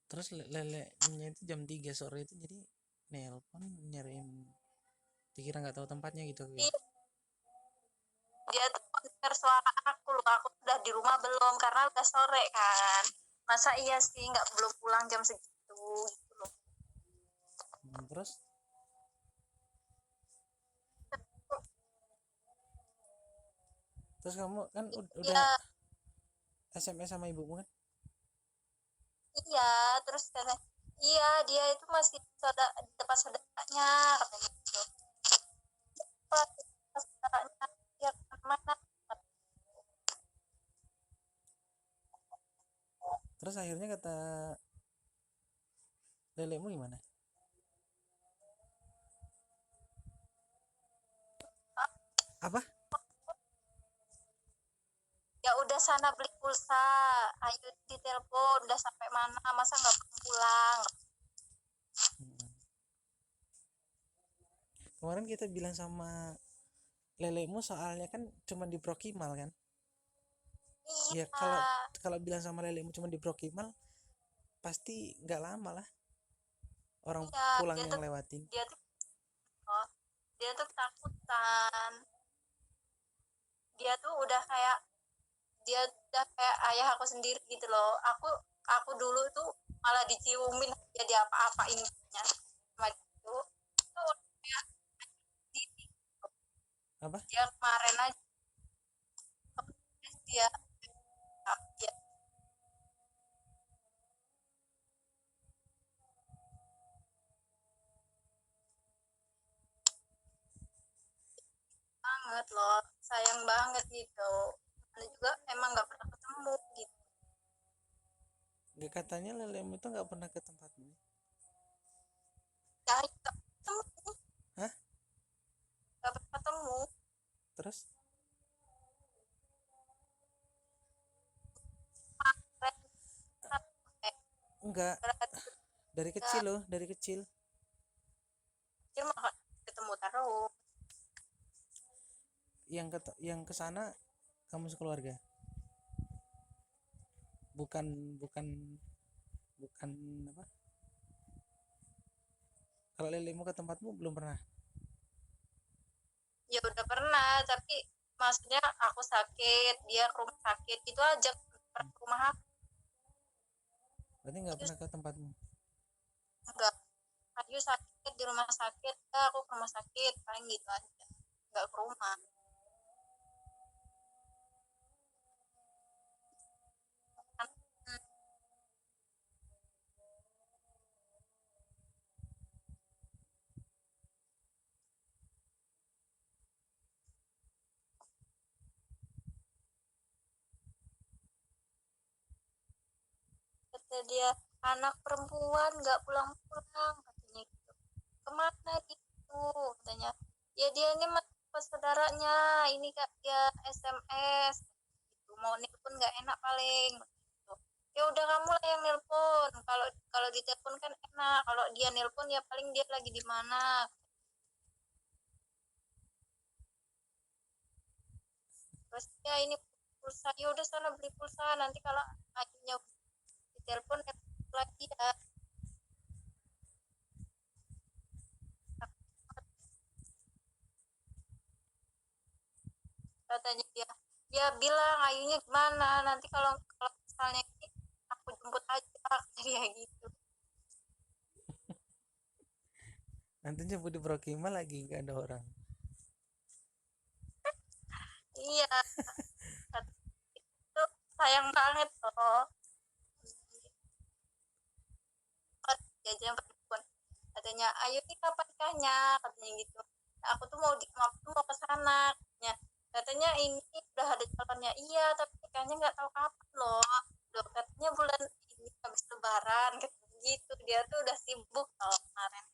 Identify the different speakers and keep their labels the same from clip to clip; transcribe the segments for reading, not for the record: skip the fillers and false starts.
Speaker 1: Terus lelenya itu jam 3 sore itu jadi nelpon nyariin, dikira nggak tahu tempatnya gitu ya.
Speaker 2: Dia tuh dengar suara aku loh, aku udah di rumah belum karena udah sore kan. Masa iya sih nggak belum pulang jam segitu gitu loh.
Speaker 1: Terus kamu kan udah
Speaker 2: Iya,
Speaker 1: SMS sama ibumu kan?
Speaker 2: iya, terus katanya, iya dia itu masih di tempat saudaranya katanya gitu. Tempat saudaranya dia kemana?
Speaker 1: Terus akhirnya kata lelemu gimana? Apa?
Speaker 2: Ya udah sana beli pulsa, ayo ditelepon, udah sampai mana, masa nggak pulang?
Speaker 1: Kemarin kita bilang sama lelemu soalnya kan cuma di Prokimal kan? Ya
Speaker 2: Iya,
Speaker 1: kalau bilang sama lelemu cuma di Prokimal pasti nggak lama lah orang
Speaker 2: iya,
Speaker 1: pulang yang lewatin.
Speaker 2: dia tuh oh, dia tuh ketakutan. Dia tuh udah kayak dia udah kayak ayah aku sendiri gitu loh. Aku dulu tuh malah diciumin dia dia apa-apain sama itu tuh kayak
Speaker 1: Apa?
Speaker 2: dia kemarin aja dia dia banget loh, sayang banget gitu. Dan juga emang nggak pernah ketemu gitu.
Speaker 1: Nggak, katanya lelemu itu nggak pernah ke tempatmu.
Speaker 2: Cari nggak ketemu,
Speaker 1: Hah?
Speaker 2: nggak pernah ketemu.
Speaker 1: Terus? Enggak, dari kecil loh, dari kecil.
Speaker 2: Dia mah ketemu terus.
Speaker 1: Yang ke sana kamu sekeluarga. Bukan bukan bukan apa? Kalau lelemu ke tempatmu belum pernah.
Speaker 2: Ya udah pernah, tapi maksudnya aku sakit, dia ke rumah sakit itu aja, pernah ke rumah aku.
Speaker 1: Berarti nggak
Speaker 2: Ayu
Speaker 1: pernah ke tempatmu.
Speaker 2: enggak, Ayu sakit di rumah sakit, aku ke rumah sakit paling gitu aja, nggak ke rumah. Kan, kata dia anak perempuan nggak pulang-pulang katanya gitu. Kemana itu katanya, ya dia ini mas saudaranya ini kak, dia SMS gitu. Mau nelpon nggak enak paling gitu. Ya udah kamu lah yang nelpon, kalau kalau ditelepon kan enak, kalau dia nelpon ya paling dia lagi di mana. Terus ya ini pulsa, ya udah sana beli pulsa, nanti kalau akhirnya ditelepon lagi ya. Katanya dia, ya bilang Ayunya gimana nanti kalau kalau misalnya ini aku jemput aja dia gitu.
Speaker 1: Nanti jemput di Prokima lagi nggak ada orang.
Speaker 2: Iya, itu sayang banget loh. Kan jajan perempuan, katanya Ayu nih kapan nikahnya katanya gitu. Nah, aku tuh mau ke sana katanya ini udah ada calonnya, iya tapi nikahnya nggak tahu kapan loh katanya bulan ini habis lebaran gitu. Dia tuh udah sibuk loh kemarin.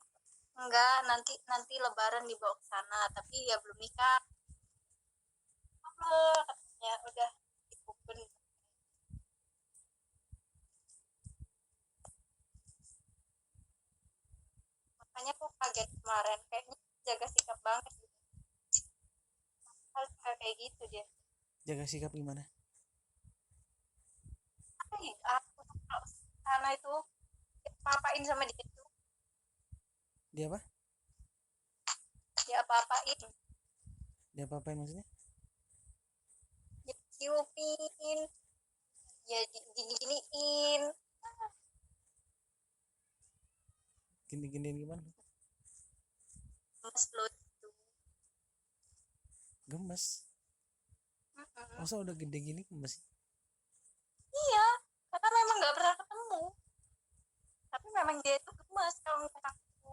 Speaker 2: Enggak, nanti nanti lebaran dibawa ke sana, tapi ya belum nikah. Oh, katanya udah sibuk bener. Makanya aku kaget kemarin, kayaknya jaga sikap banget gitu. Hal kayak gitu dia.
Speaker 1: Jaga sikap gimana?
Speaker 2: Aku kalau sana itu Apa-apain sama dia tuh.
Speaker 1: Dia apa?
Speaker 2: Dia apa-apain.
Speaker 1: Dia apa-apain maksudnya?
Speaker 2: Dia ciupin. Ya gini-giniin.
Speaker 1: Gini-giniin gimana?
Speaker 2: Mas lo itu.
Speaker 1: Gemes. Masa udah gede gini gemes?
Speaker 2: Iya, karena memang nggak pernah ketemu. Tapi memang dia itu gemes kalau ngeliat aku.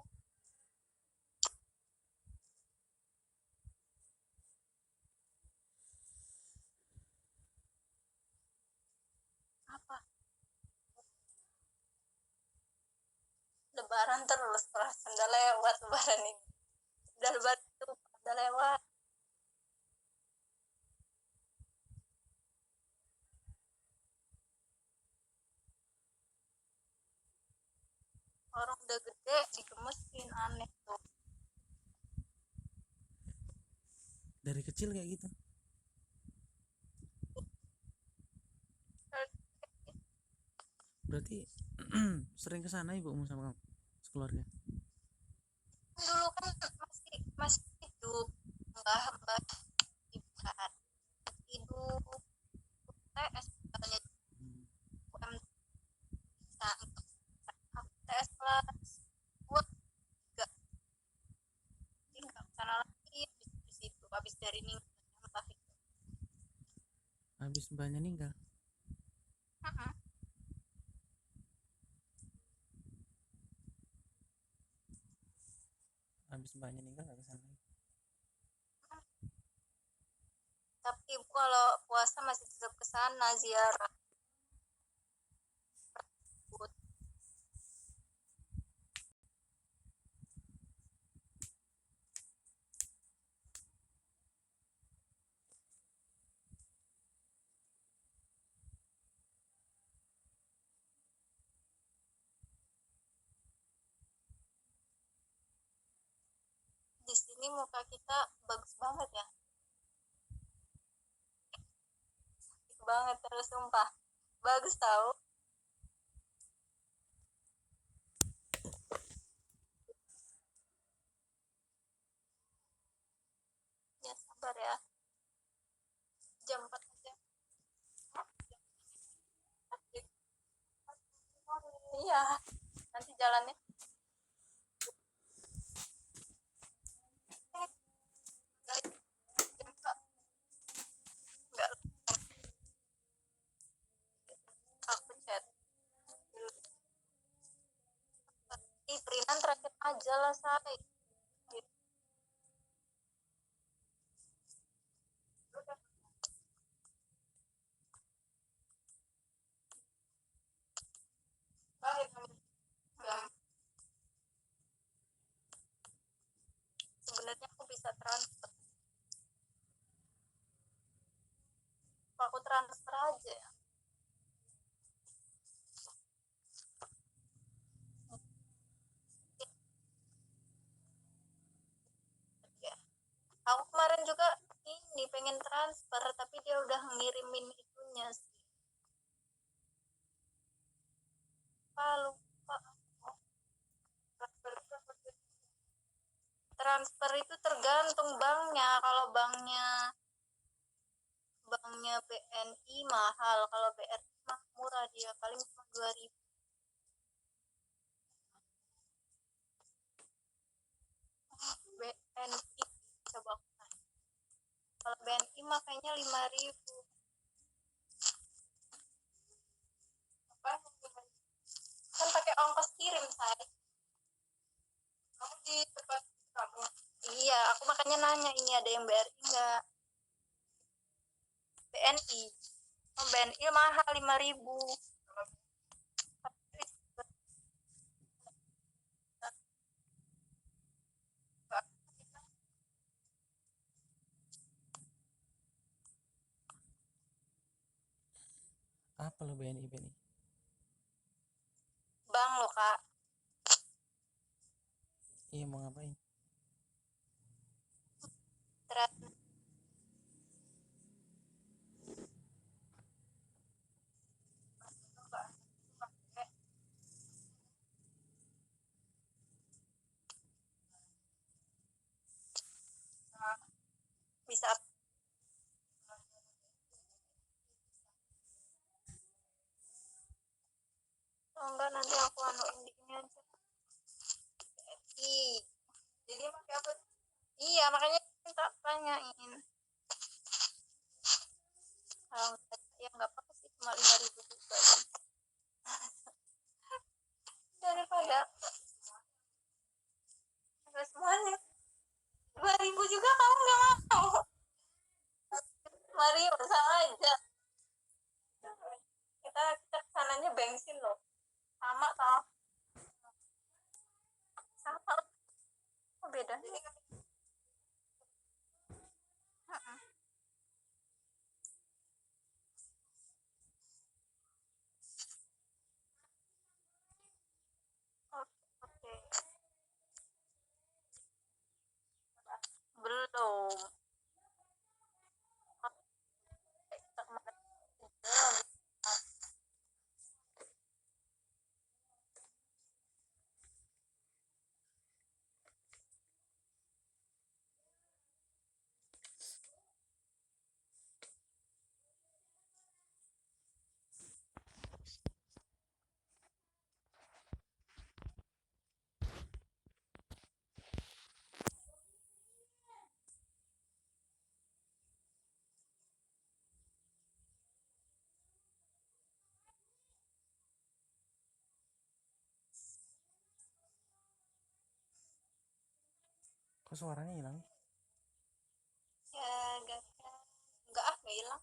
Speaker 2: Apa? Lebaran terus, perasaan udah lewat lebaran ini. Udah lebaran itu udah lewat. Orang udah gede digemesin, aneh tuh.
Speaker 1: Dari kecil kayak gitu? Berarti sering kesana ibumu sama kamu sekeluarga?
Speaker 2: Dulu kan masih hidup, mbah ibu kan hidup. TS katanya UM aku TS kelas 2 3 tinggal sana lagi di situ habis dari mbah itu.
Speaker 1: Habis mbahnya meninggal? Habis mbahnya meninggal gak kesana lagi?
Speaker 2: Tapi ibu kalau puasa masih tetap ke sana ziarah. Di sini muka kita bagus banget ya. Bagus banget terus sumpah. Bagus tau. Ya sabar ya. Jam 4 aja. Iya. Nanti jalannya. Enggak. Aku chat. Ih, Prinan terakhir aja lah, say. Sebenarnya aku bisa transfer. Aku transfer aja ya. Aku kemarin juga ini pengen transfer tapi dia udah ngirimin itunya sih. Lupa. Transfer itu tergantung banknya. Kalau banknya BNI mahal, kalau BRI mah murah, dia paling cuma 2.000. BNI coba aku tanya. Kalau BNI mah kayaknya 5.000. Kan pakai ongkos kirim, say. Kamu di tempat kamu? Iya, aku makanya nanya ini ada yang BRI enggak? BNI. BNI mahal 5.000.
Speaker 1: Apa lo BNI?
Speaker 2: Bank loh, Kak.
Speaker 1: Iya, mau ngapain?
Speaker 2: bisa oh enggak nanti aku anuin di ini aja. Jadi pakai apa? Iya makanya minta tanyain. Kalau ya nggak apa-apa sih cuma 5.000 juga sih. Daripada enggak semuanya 2.000 juga kamu nggak mau. Mario sama aja. Kita kesananya bensin loh. Sama tau. Sama. Oh, beda. Oke. Belum.
Speaker 1: Kok suaranya hilang?
Speaker 2: Jagakan. Enggak hilang.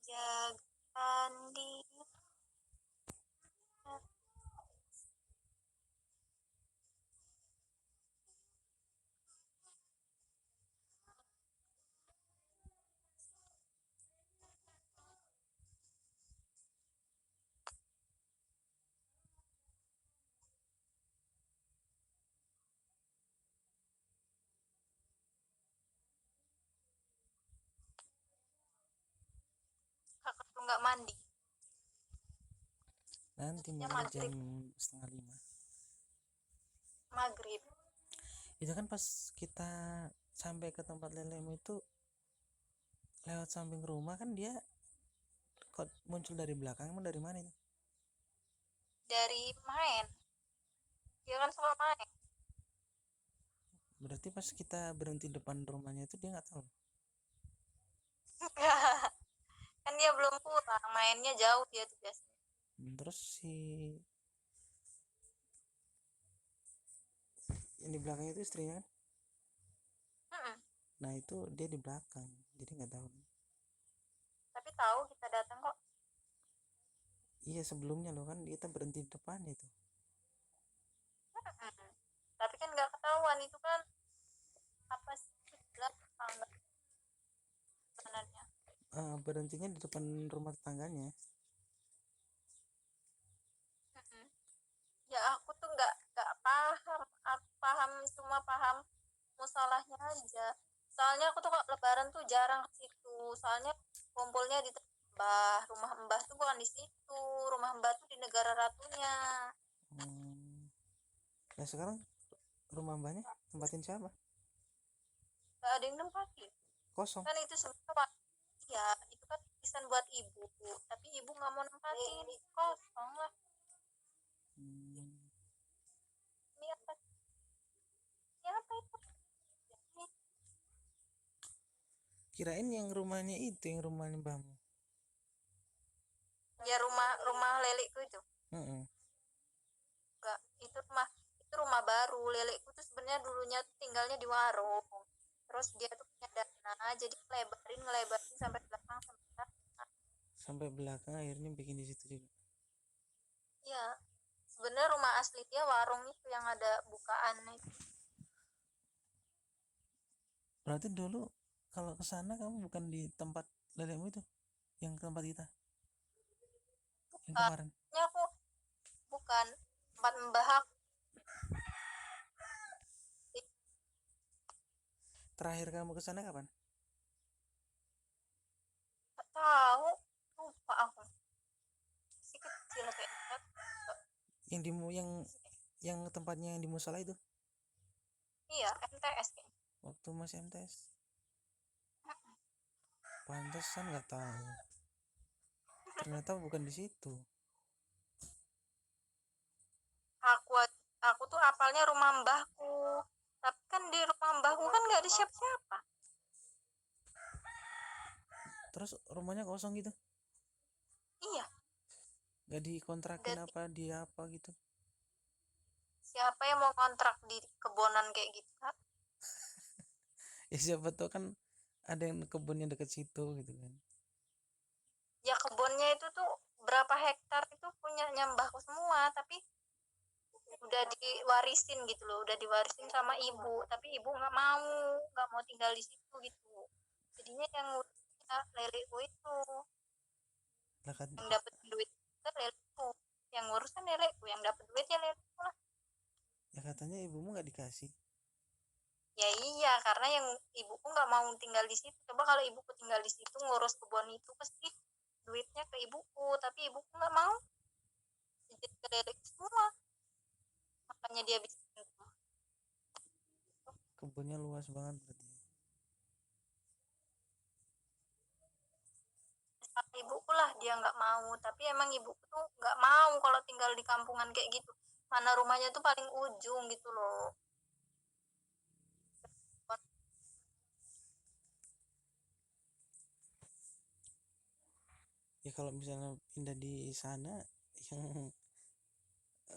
Speaker 2: Jagakan dia. Kakak tuh nggak mandi.
Speaker 1: Nanti
Speaker 2: Ya,
Speaker 1: mulai jam
Speaker 2: maghrib.
Speaker 1: 4:30.
Speaker 2: Maghrib.
Speaker 1: Itu kan pas kita sampai ke tempat lelemu itu lewat samping rumah kan dia kok muncul dari belakang. Emang dari mana itu?
Speaker 2: Dari main. Dia kan suka main.
Speaker 1: Berarti pas kita berhenti depan rumahnya itu dia nggak tahu.
Speaker 2: Kan dia belum pulang. Mainnya jauh dia tuh biasanya.
Speaker 1: Terus si yang di belakang itu istrinya kan? Nah itu dia di belakang, jadi nggak tahu.
Speaker 2: Tapi tahu kita datang kok.
Speaker 1: Iya sebelumnya loh kan kita berhenti di depan itu.
Speaker 2: Tapi kan nggak ketahuan itu kan apa sih bilang tangga sebenarnya.
Speaker 1: Berhentinya di depan rumah tetangganya.
Speaker 2: Ya aku tuh nggak paham. Aku paham cuma paham musolahnya aja. Soalnya aku tuh kok lebaran tuh jarang ke situ. Soalnya kumpulnya di Mbah. Rumah Mbah tuh bukan di situ. Rumah Mbah tuh di negara ratunya.
Speaker 1: Nah sekarang rumah mbahnya tempatin siapa?
Speaker 2: Gak ada yang nempatin.
Speaker 1: Kosong.
Speaker 2: Kan itu sebenarnya ya itu kan tulisan buat ibu. Tapi ibu nggak mau nempatin. Kosong lah. Ini apa? Ini apa itu?
Speaker 1: Kirain yang rumahnya itu yang rumahnya mbahmu.
Speaker 2: Ya rumah leleku itu. Enggak, itu rumah baru. Leleku tuh sebenarnya dulunya tuh tinggalnya di warung. Terus dia tuh punya dana, jadi ngelebarin sampai belakang
Speaker 1: Sampai belakang akhirnya bikin di situ juga.
Speaker 2: Iya. Sebenarnya rumah asli dia warung itu yang ada bukaan itu.
Speaker 1: Berarti dulu kalau ke sana kamu bukan di tempat lelemu itu, yang tempat kita. Yang kemarin.
Speaker 2: Bukannya aku bukan tempat mbah aku.
Speaker 1: Terakhir kamu ke sana kapan?
Speaker 2: Gak tahu, lupa aku. Si kecil kayaknya.
Speaker 1: Yang di yang tempatnya yang di musola itu?
Speaker 2: Iya, MTS kayaknya.
Speaker 1: Waktu masih MTS. Pantesan nggak tahu. Ternyata bukan di situ.
Speaker 2: Aku tuh apalnya rumah mbahku, tapi kan di rumah mbahku kan nggak ada siapa-siapa.
Speaker 1: Terus rumahnya kosong gitu?
Speaker 2: Iya,
Speaker 1: Nggak dikontrakin
Speaker 2: udah
Speaker 1: apa dia apa gitu?
Speaker 2: siapa yang mau kontrak di kebonan kayak gitu, Kak?
Speaker 1: Ya siapa tahu kan ada yang kebunnya deket situ gitu kan.
Speaker 2: Ya kebunnya itu tuh berapa hektar itu punyanya mbahku semua, tapi udah diwarisin gitu loh, udah diwarisin sama ibu, tapi ibu nggak mau tinggal di situ gitu. Jadinya yang ngurusnya leleku itu,
Speaker 1: Lah kan,
Speaker 2: yang dapat duit itu leleku, yang ngurus kan leleku, yang dapat duit ya leleku lah.
Speaker 1: ya katanya ibumu nggak dikasih.
Speaker 2: Ya iya, karena yang ibuku nggak mau tinggal di situ. Coba kalau ibuku tinggal di situ ngurus kebun itu pasti duitnya ke ibuku, tapi ibuku nggak mau, jadi ke leleku semua, makanya dia bisa.
Speaker 1: Kebunnya luas banget berarti.
Speaker 2: Sama ibuku lah dia nggak mau, tapi emang ibuku tuh nggak mau kalau tinggal di kampungan kayak gitu, mana rumahnya tuh paling ujung gitu loh.
Speaker 1: Ya kalau misalnya pindah di sana, yang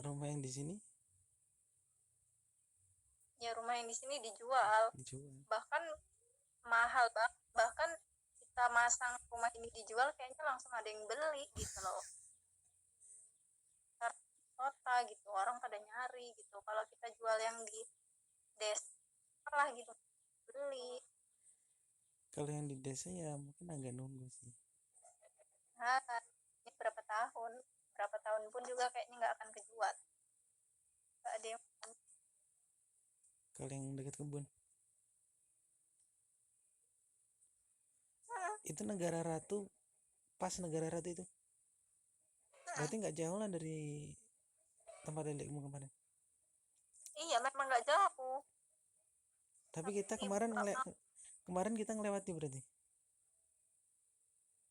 Speaker 1: rumah yang di sini
Speaker 2: Ya rumah yang di sini dijual,
Speaker 1: dijual.
Speaker 2: bahkan mahal banget, bahkan kita masang rumah ini dijual kayaknya langsung ada yang beli gitu loh, karena kota gitu orang pada nyari gitu, kalau kita jual yang di desa lah gitu beli.
Speaker 1: Kalau yang di desa ya mungkin agak nunggu sih.
Speaker 2: Nah, ini berapa tahun pun juga kayaknya nggak akan kejual, nggak ada yang.
Speaker 1: Kalau yang dekat kebun itu Negara Ratu, pas Negara Ratu itu berarti nggak jauh lah dari tempat lelekmu kemarin.
Speaker 2: Iya memang nggak jauh,
Speaker 1: Tapi kita
Speaker 2: tapi ibu
Speaker 1: kemarin
Speaker 2: nggak mau.
Speaker 1: kemarin kita ngelewati berarti.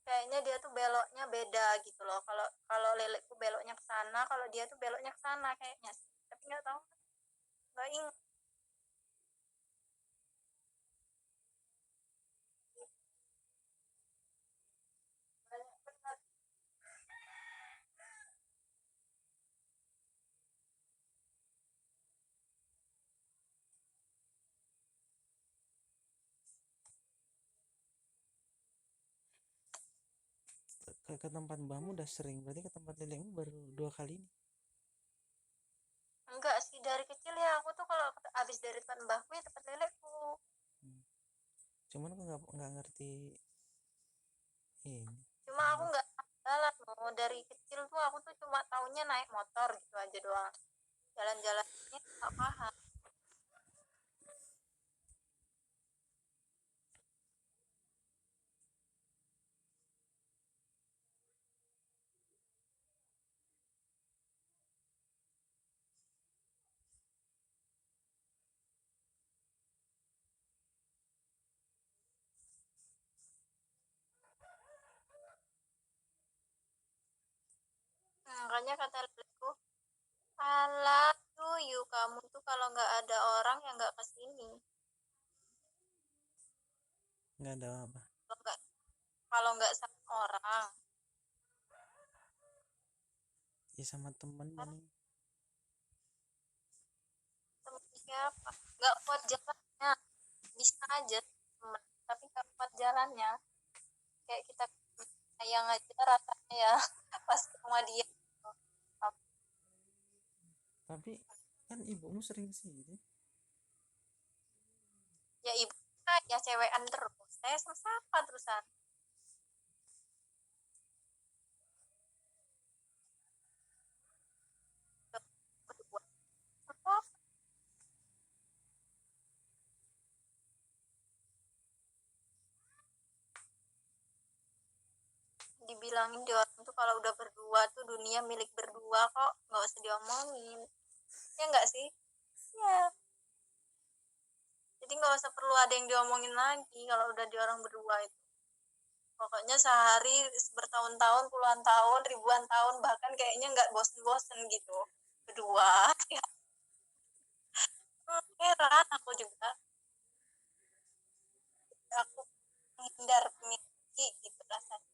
Speaker 2: Kayaknya dia tuh beloknya beda gitu loh, kalau kalau leleku beloknya ke sana, kalau dia tuh beloknya ke sana kayaknya sih, tapi nggak tahu, nggak ingat.
Speaker 1: Ke tempat mbahmu udah sering, berarti ke tempat lelekmu baru 2 kali ini.
Speaker 2: Enggak sih, dari kecil ya aku tuh kalau habis dari tempat mbahku ya tempat leleku.
Speaker 1: Hmm. Cuman aku nggak ngerti ini.
Speaker 2: Cuma aku nggak jalan loh, dari kecil tuh aku tuh cuma taunya naik motor gitu aja doang, jalan-jalannya nggak paham. Makanya kata leleku, alah tuh kamu tuh kalau nggak ada orang ya nggak kesini,
Speaker 1: Nggak ada apa.
Speaker 2: kalau nggak kalau nggak sama orang
Speaker 1: Ya sama temen
Speaker 2: kan,
Speaker 1: paling.
Speaker 2: temen siapa, nggak kuat jalannya, bisa aja temen tapi nggak kuat jalannya, kayak kita sayang aja rasanya ya pas ke rumah dia.
Speaker 1: Tapi kan ibumu sering sih gitu.
Speaker 2: Ya ibu saya cewekan terus, saya sama siapa terusan, berdua. Apa, dibilangin di orang tuh kalau udah berdua tuh dunia milik berdua kok, nggak usah diomongin, ya nggak sih, ya jadi nggak usah perlu ada yang diomongin lagi kalau udah di orang berdua itu. Pokoknya sehari bertahun-tahun, puluhan tahun, ribuan tahun, bahkan kayaknya nggak bosen-bosen gitu. Kedua, ya heran aku juga. Aku menghindar memiliki gitu rasanya.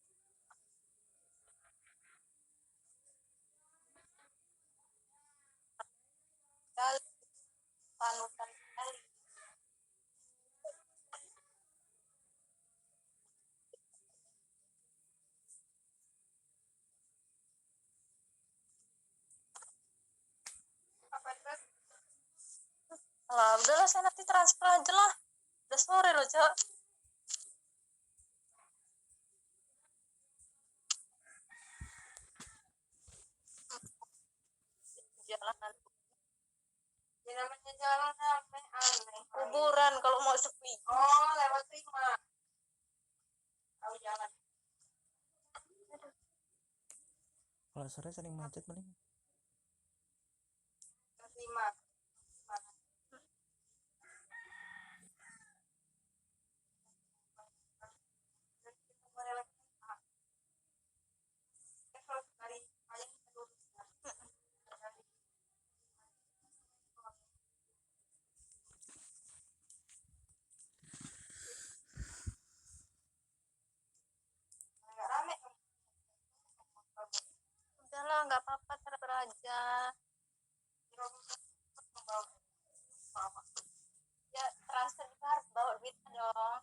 Speaker 2: Sekali, panutan sekali. Lah, udahlah saya nanti transfer aja lah. Udah sore loh, Cok. Jalanan. Ya namanya jalan aneh. Kuburan kalau mau sepi. Oh, lewat 5. Tahu jalan.
Speaker 1: Kalau sore sering macet paling.
Speaker 2: 5. Udahlah, nggak apa-apa, transfer aja. Ya, transfer juga harus bawa duit dong.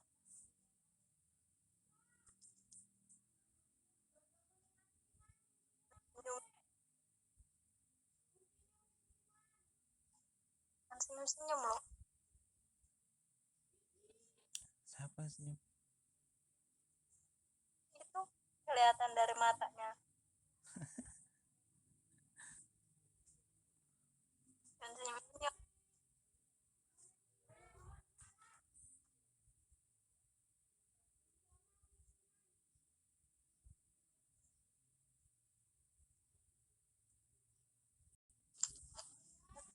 Speaker 2: Kan senyum-senyum loh.
Speaker 1: Siapa senyum?
Speaker 2: Itu kelihatan dari matanya. Dan senyum-senyum.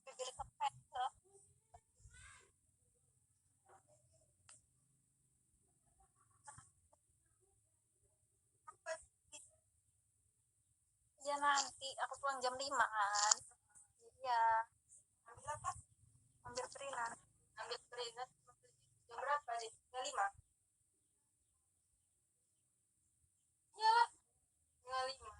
Speaker 2: Bibir kepet loh. Ya nanti aku pulang jam 5 kan. Iya. Ambil apa? Ambil perinan. Ambil perinan. Jam berapa sih? Jam 5. Iya, jam 5.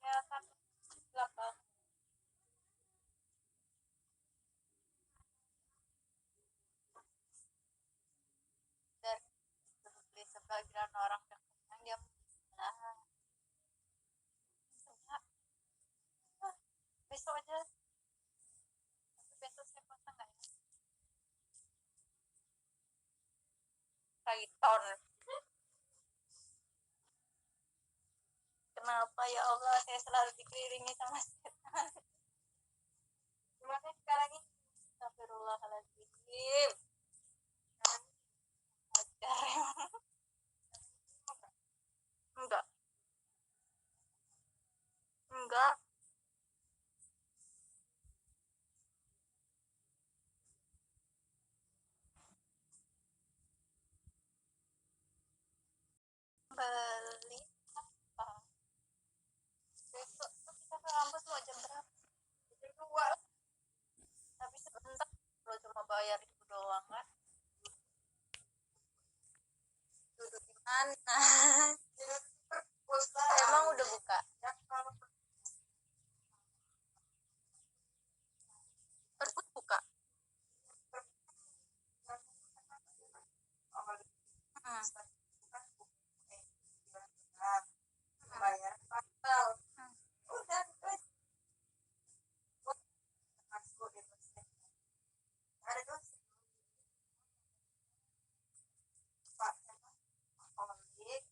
Speaker 2: Kelihatan 8. Dari sebagian orang yang dia nah, besok aja. Besok saya puasa nggak ya? Python. Kenapa ya Allah saya selalu dikelilingi sama setan. Gimana sekarang ini? Astagfirullahaladzim. Ajar. Enggak. Enggak. Beli apa? Besok tuh kita ke kampus mau jam berapa? Jam 2. Tapi sebentar. Lo cuma bayar itu doang kan? Duduk di mana? Emang udah buka? Perpus buka? Hmm. Bayar pasal. Udah, ada dosis. Pak, komik.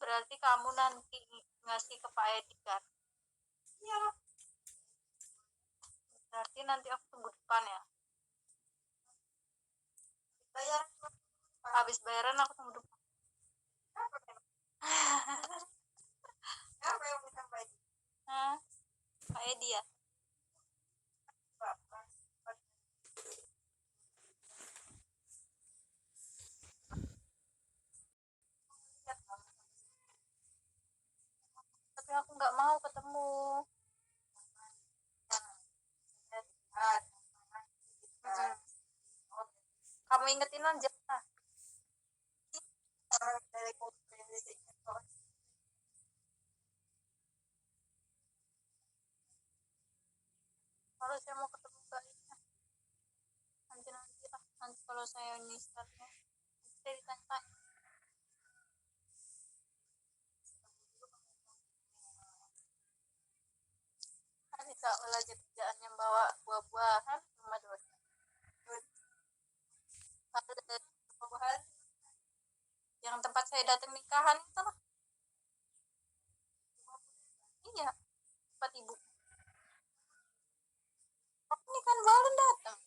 Speaker 2: Berarti kamu nanti ngasih ke Pak Edi kan? Iya. Berarti nanti aku tunggu depan ya. Habis bayaran aku tunggu depan. Apa yang disampaikan? Pak Edi ya. Tapi aku nggak mau ketemu. Kamu ingetin aja. Kalau saya mau ketemu baiknya nanti lah. Nanti kalau saya startnya saya ditanya. Kan bisa belajar kerjaan yang bawa buah-buahan rumah dosen. Ada buah-buahan yang tempat saya datang nikahan itu lah. Iya, tempat ibu. Ini kan baru datang.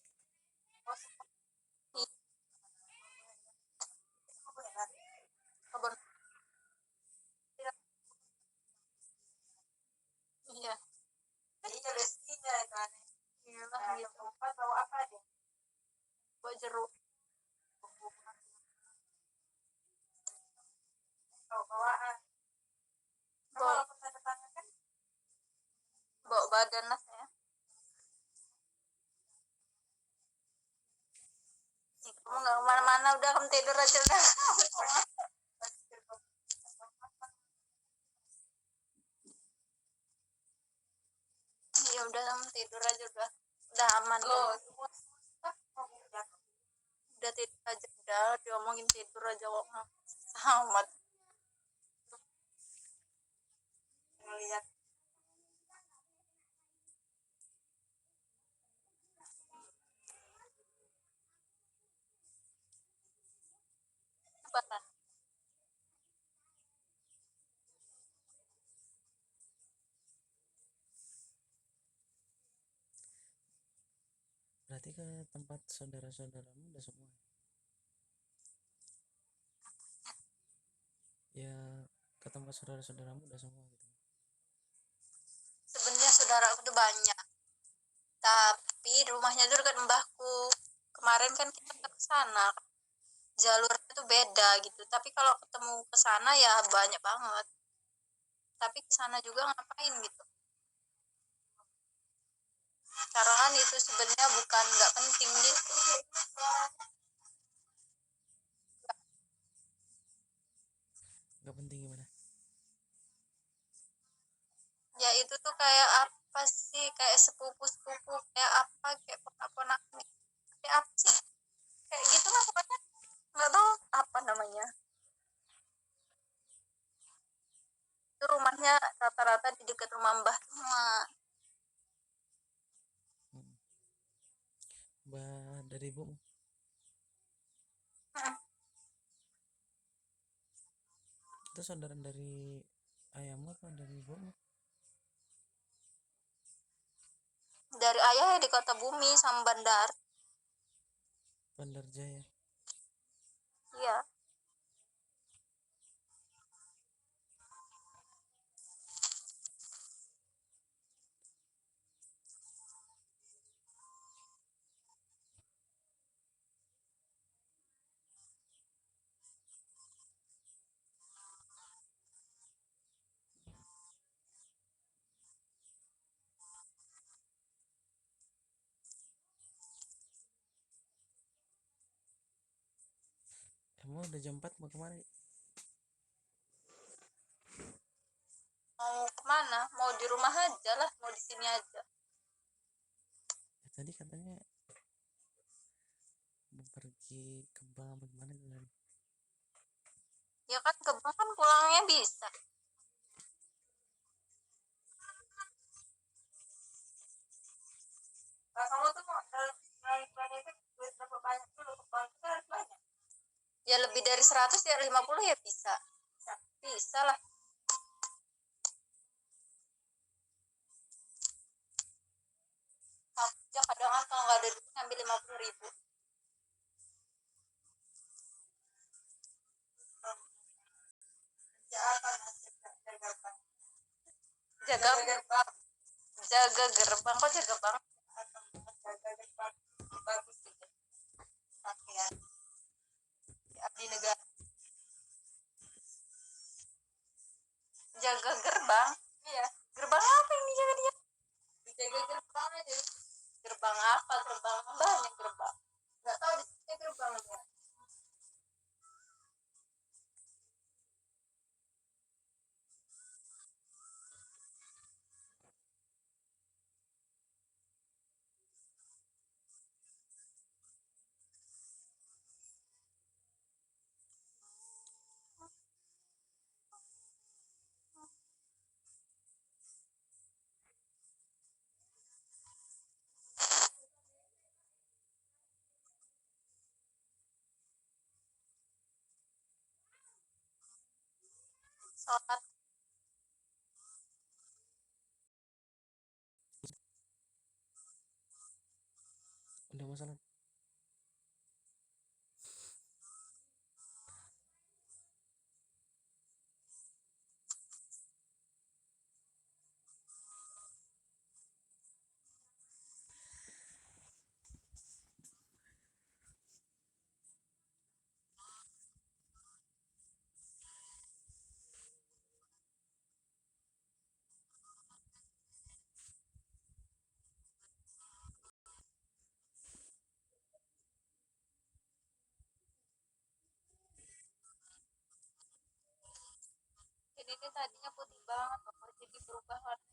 Speaker 2: Kebun. Iya. Iya, rezekinya kan. Iya lah, dia tempat bawa apa dia? Bawa jeruk. Bawaan. Bawa badan lah saya. Kamu nggak kemana-mana, udah kamu tidur aja udah. Ya udah kamu tidur aja udah aman. Udah tidur aja udah diomongin tidur aja kok amat. Ngelihat apa?
Speaker 1: Berarti ke tempat saudara-saudaramu udah semua? Ya, ke tempat saudara-saudaramu udah semua gitu.
Speaker 2: Sebenarnya saudara aku tuh banyak, tapi rumahnya tuh dekat mbahku. Kemarin kan kita ke sana, jalurnya tuh beda gitu. Tapi kalau ketemu ke sana ya banyak banget. Tapi ke sana juga ngapain gitu? Karena kan itu sebenarnya bukan nggak penting gitu.
Speaker 1: Gak penting gimana?
Speaker 2: Ya itu tuh kayak apa sih, kayak sepupu-sepupu, kayak apa, kayak ponak-ponak, kayak apa sih, kayak gitulah pokoknya. Nggak tahu apa namanya. Itu rumahnya rata-rata di dekat rumah mbah semua.
Speaker 1: Mbah dari ibumu? Itu saudara dari ayahmu atau dari ibumu?
Speaker 2: Dari ayah ya di Kota Bumi sama Bandar.
Speaker 1: Bandar Jaya.
Speaker 2: Iya.
Speaker 1: Kamu udah jam 4 mau kemana?
Speaker 2: Mau kemana? Mau di rumah aja lah, mau di sini aja.
Speaker 1: Ya, tadi katanya mau pergi ke bank apa gimana tadi?
Speaker 2: Ya kan ke bank kan pulangnya bisa. Nah, kamu tuh mau duit berapa banyak dulu ke bank itu harus banyak. Ya lebih dari 100 ya 50 ya bisa. Bisa lah. Aku aja kadang kan kalau nggak ada duit ngambil 50.000. jaga gerbang. Jaga gerbang kok jaga bang? Jaga gerbang bagus gitu. Pakaian abdi negara. Jaga gerbang? Iya. Gerbang apa yang dijaga dia? Dijaga gerbang aja. Gerbang apa? Gerbang banyak gerbang. Nggak tahu di sini gerbangnya. Sholat
Speaker 1: udah masalah.
Speaker 2: jadi ini tadinya putih banget loh, jadi berubah warna.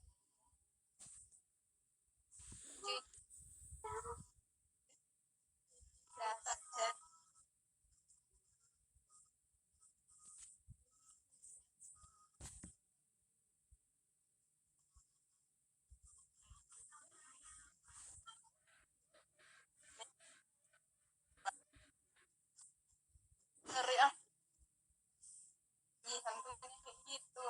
Speaker 2: Ngeri ah. Ih, hantunya kayak gitu.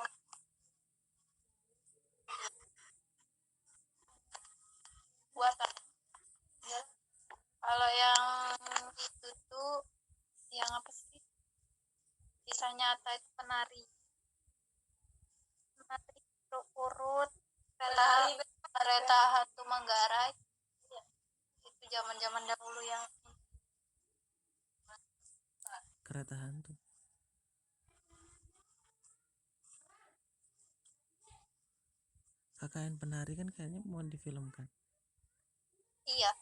Speaker 2: Buatan. Ya. Kalau yang itu tuh yang apa sih? Kisah nyata itu penari. Penari urut kereta hantu Manggarai. Itu zaman-zaman dahulu yang
Speaker 1: Kereta hantu. KKN penari kan kayaknya mau difilmkan.
Speaker 2: iya.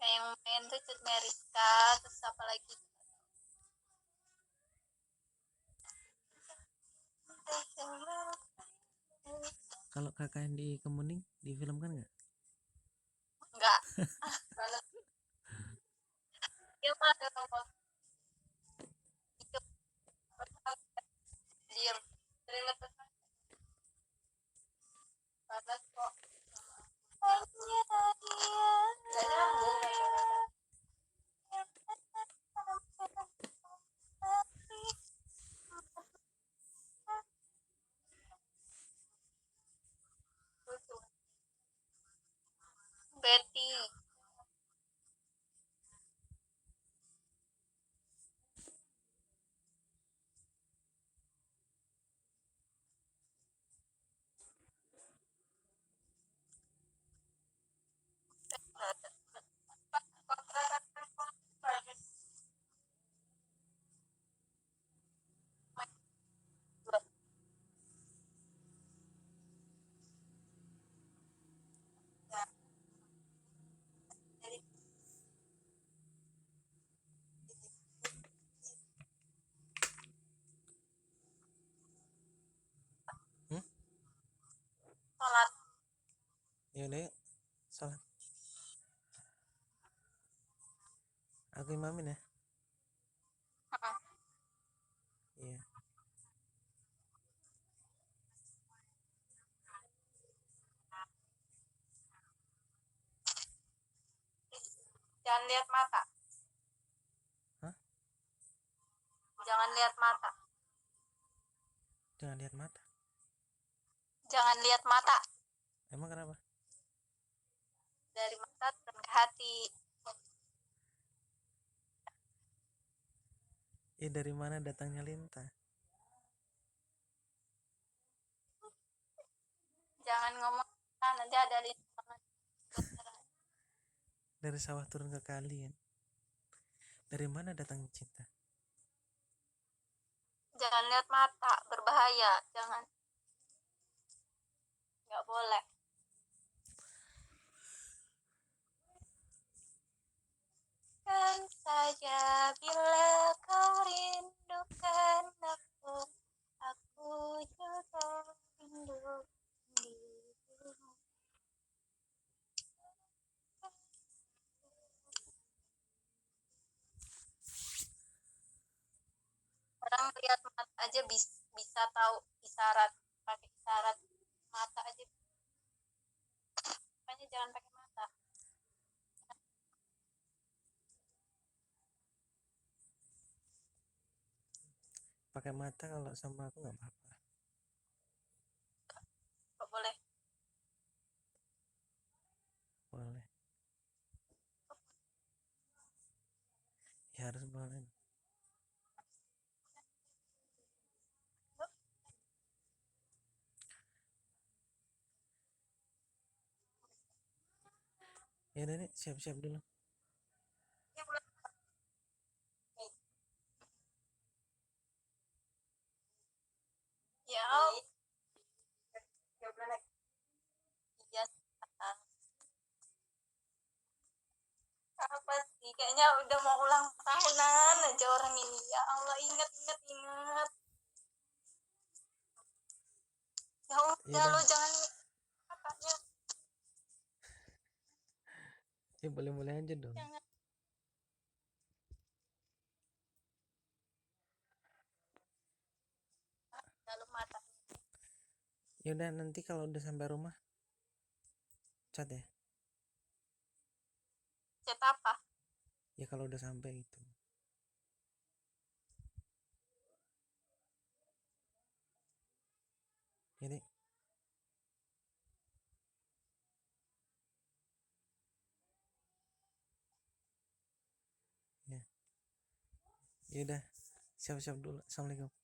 Speaker 2: Yang main tuh Cut Meriska, terus apa lagi?
Speaker 1: Kalau KKN di Kemuning difilmkan nggak?
Speaker 2: Enggak. Dia mah diam. Terima kasih. Panas kok. Gak nyambung. Betty. Sholat.
Speaker 1: Ya udah yuk, salat. Aku imamin ya. Iya.
Speaker 2: Jangan lihat mata.
Speaker 1: Hah?
Speaker 2: Jangan lihat mata.
Speaker 1: Jangan lihat mata.
Speaker 2: Jangan lihat mata.
Speaker 1: Emang kenapa?
Speaker 2: Dari mata turun ke hati.
Speaker 1: Dari mana datangnya lintah?
Speaker 2: Jangan nanti ada lintasan
Speaker 1: Dari sawah turun ke kali kan. Dari mana datangnya cinta?
Speaker 2: jangan lihat mata, berbahaya, jangan, nggak boleh. Kan saja bila kau rindukan aku juga rindu dirimu. Orang lihat mata aja bisa tahu isyarat, pakai isyarat mata aja, makanya jangan pakai mata.
Speaker 1: Pakai mata kalau sama aku nggak apa-apa.
Speaker 2: Nggak boleh.
Speaker 1: Boleh. Ya harus boleh. Ya udah nih, siap-siap dulu.
Speaker 2: Ya, boleh. Ya, iya. Apa sih? Kayaknya udah mau ulang tahunan aja orang ini. Ya Allah, ingat. Ya udah,
Speaker 1: Yaudah.
Speaker 2: lo jangan kakaknya.
Speaker 1: Ya boleh-boleh aja dong.
Speaker 2: Jangan. Dalam mata.
Speaker 1: Yaudah, nanti kalau udah sampai rumah chat ya.
Speaker 2: Chat apa?
Speaker 1: Ya kalau udah sampai itu. Ini ya. Yaudah, siap-siap dulu. Assalamualaikum.